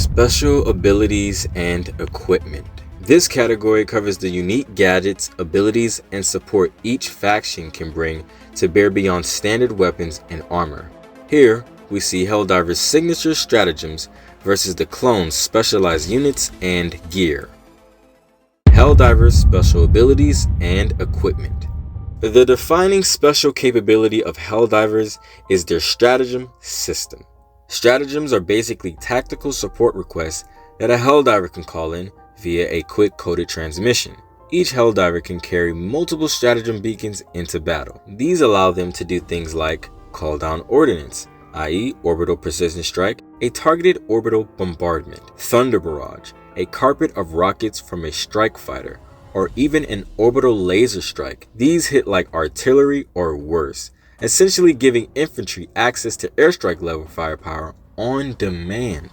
Special abilities and equipment. This category covers the unique gadgets, abilities, and support each faction can bring to bear beyond standard weapons and armor. Here, we see Helldiver's signature stratagems versus the clone's specialized units and gear. Helldiver's special abilities and equipment. The defining special capability of Helldivers is their stratagem system. Stratagems are basically tactical support requests that a Helldiver can call in via a quick coded transmission. Each Helldiver can carry multiple stratagem beacons into battle. These allow them to do things like call down ordnance, i.e. orbital precision strike, a targeted orbital bombardment, thunder barrage, a carpet of rockets from a strike fighter, or even an orbital laser strike. These hit like artillery or worse, essentially giving infantry access to airstrike level firepower on demand.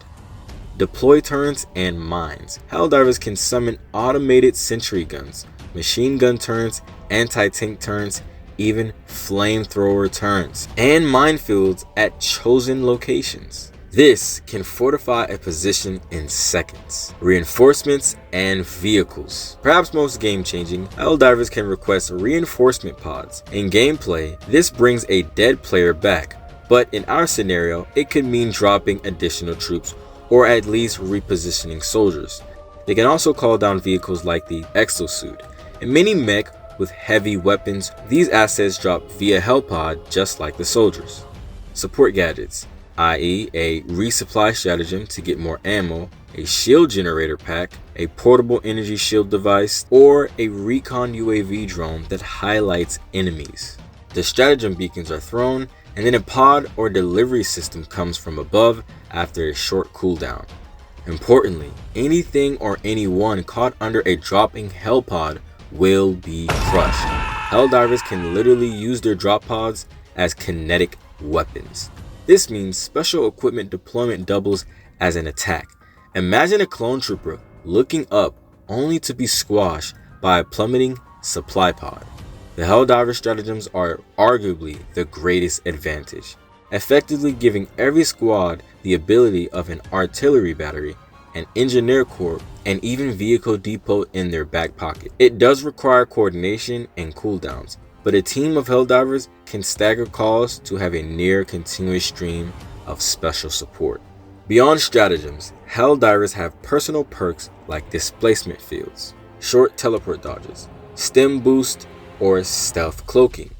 Deploy turrets and mines. Helldivers can summon automated sentry guns, machine gun turrets, anti-tank turrets, even flamethrower turrets, and minefields at chosen locations. This can fortify a position in seconds. Reinforcements and vehicles. Perhaps most game-changing, Helldivers can request reinforcement pods. In gameplay, this brings a dead player back, but in our scenario, it could mean dropping additional troops or at least repositioning soldiers. They can also call down vehicles like the exosuit. In many mech with heavy weapons, these assets drop via Hellpod just like the soldiers. Support gadgets, i.e. a resupply stratagem to get more ammo, a shield generator pack, a portable energy shield device, or a recon UAV drone that highlights enemies. The stratagem beacons are thrown, and then a pod or delivery system comes from above after a short cooldown. Importantly, anything or anyone caught under a dropping hell pod will be crushed. Helldivers can literally use their drop pods as kinetic weapons. This means special equipment deployment doubles as an attack. Imagine a clone trooper looking up only to be squashed by a plummeting supply pod. The Helldiver stratagems are arguably the greatest advantage, effectively giving every squad the ability of an artillery battery, an engineer corps, and even vehicle depot in their back pocket. It does require coordination and cooldowns, but a team of Helldivers can stagger calls to have a near continuous stream of special support. Beyond stratagems, Helldivers have personal perks like displacement fields, short teleport dodges, stem boost, or stealth cloaking.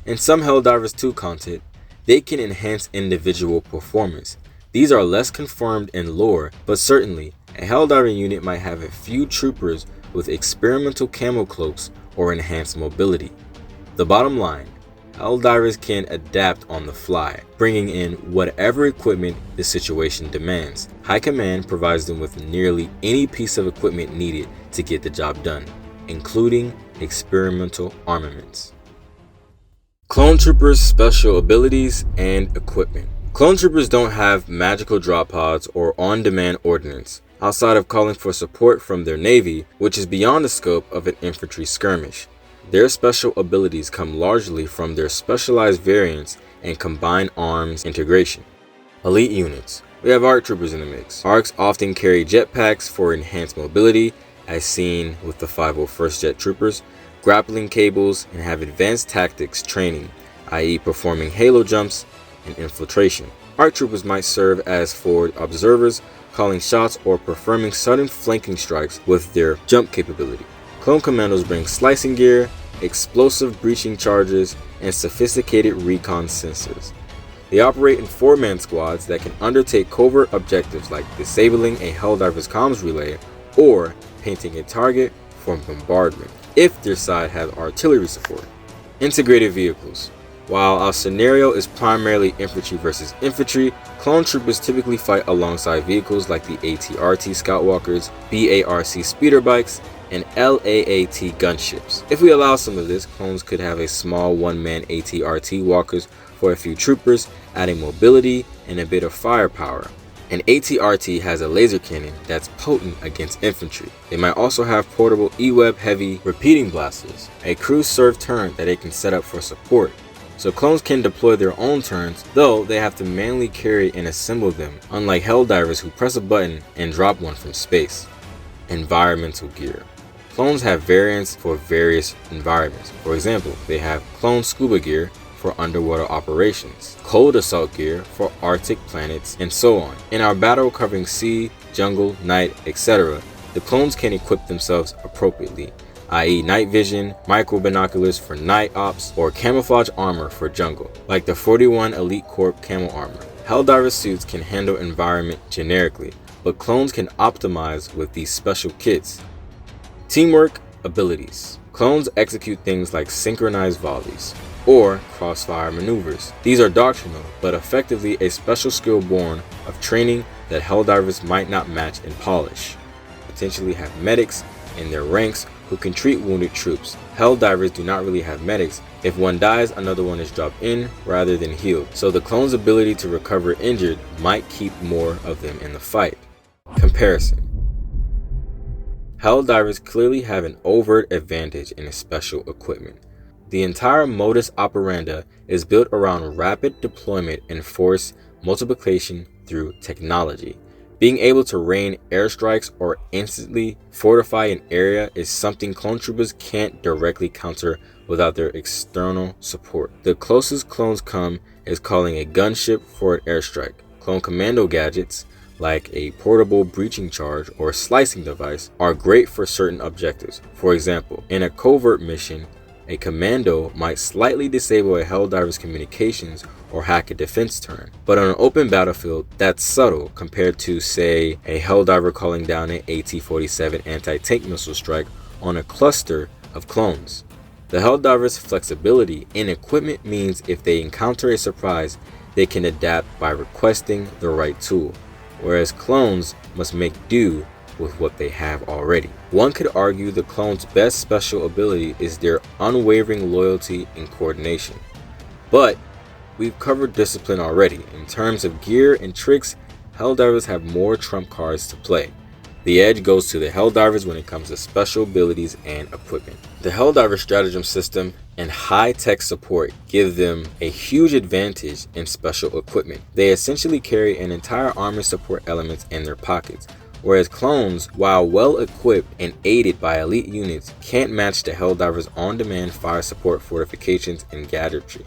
In some Helldivers 2 content, they can enhance individual performance. These are less confirmed in lore, but certainly a Helldiver unit might have a few troopers with experimental camo cloaks or enhanced mobility. The bottom line, Helldivers can adapt on the fly, bringing in whatever equipment the situation demands. High Command provides them with nearly any piece of equipment needed to get the job done, including experimental armaments. Clone Troopers' special abilities and equipment. Clone Troopers don't have magical drop pods or on-demand ordnance, outside of calling for support from their navy, which is beyond the scope of an infantry skirmish. Their special abilities come largely from their specialized variants and combined arms integration. Elite units. We have ARC troopers in the mix. ARCs often carry jetpacks for enhanced mobility, as seen with the 501st Jet Troopers, grappling cables, and have advanced tactics training, i.e. performing halo jumps and infiltration. ARC troopers might serve as forward observers, calling shots or performing sudden flanking strikes with their jump capability. Clone Commandos bring slicing gear, explosive breaching charges, and sophisticated recon sensors. They operate in 4-man squads that can undertake covert objectives like disabling a Helldiver's comms relay or painting a target for bombardment, if their side has artillery support. Integrated vehicles. While our scenario is primarily infantry versus infantry, clone troopers typically fight alongside vehicles like the AT-RT Scoutwalkers, BARC speeder bikes, and LAAT gunships. If we allow some of this, clones could have a small one-man AT-RT walkers for a few troopers, adding mobility and a bit of firepower. An AT-RT has a laser cannon that's potent against infantry. They might also have portable E-Web heavy repeating blasters, a crew serve turret that they can set up for support, so clones can deploy their own turns, though they have to manually carry and assemble them, unlike Helldivers who press a button and drop one from space. Environmental gear. Clones have variants for various environments. For example, they have clone scuba gear for underwater operations, cold assault gear for Arctic planets, and so on. In our battle covering sea, jungle, night, etc., the clones can equip themselves appropriately, i.e. night vision, micro binoculars for night ops, or camouflage armor for jungle, like the 41 Elite Corp camo armor. Helldiver suits can handle environment generically, but clones can optimize with these special kits. Teamwork abilities. Clones execute things like synchronized volleys or crossfire maneuvers. These are doctrinal, but effectively a special skill born of training that Helldivers might not match in polish. Potentially have medics in their ranks who can treat wounded troops. Helldivers do not really have medics. If one dies, another one is dropped in rather than healed, so the clone's ability to recover injured might keep more of them in the fight. Comparison. Helldivers clearly have an overt advantage in its special equipment. The entire modus operandi is built around rapid deployment and force multiplication through technology. Being able to rain airstrikes or instantly fortify an area is something clone troopers can't directly counter without their external support. The closest clones come is calling a gunship for an airstrike. Clone commando gadgets, like a portable breaching charge or slicing device, are great for certain objectives. For example, in a covert mission, a commando might slightly disable a Helldiver's communications or hack a defense turn. But on an open battlefield, that's subtle compared to, say, a Helldiver calling down an AT-47 anti-tank missile strike on a cluster of clones. The Helldiver's flexibility in equipment means if they encounter a surprise, they can adapt by requesting the right tool, whereas clones must make do with what they have already. One could argue the clone's best special ability is their unwavering loyalty and coordination. But we've covered discipline already. In terms of gear and tricks, Helldivers have more trump cards to play. The edge goes to the Helldivers when it comes to special abilities and equipment. The Helldiver stratagem system and high-tech support give them a huge advantage in special equipment. They essentially carry an entire army support elements in their pockets, whereas clones, while well equipped and aided by elite units, can't match the Helldivers' on-demand fire support fortifications and gadgetry.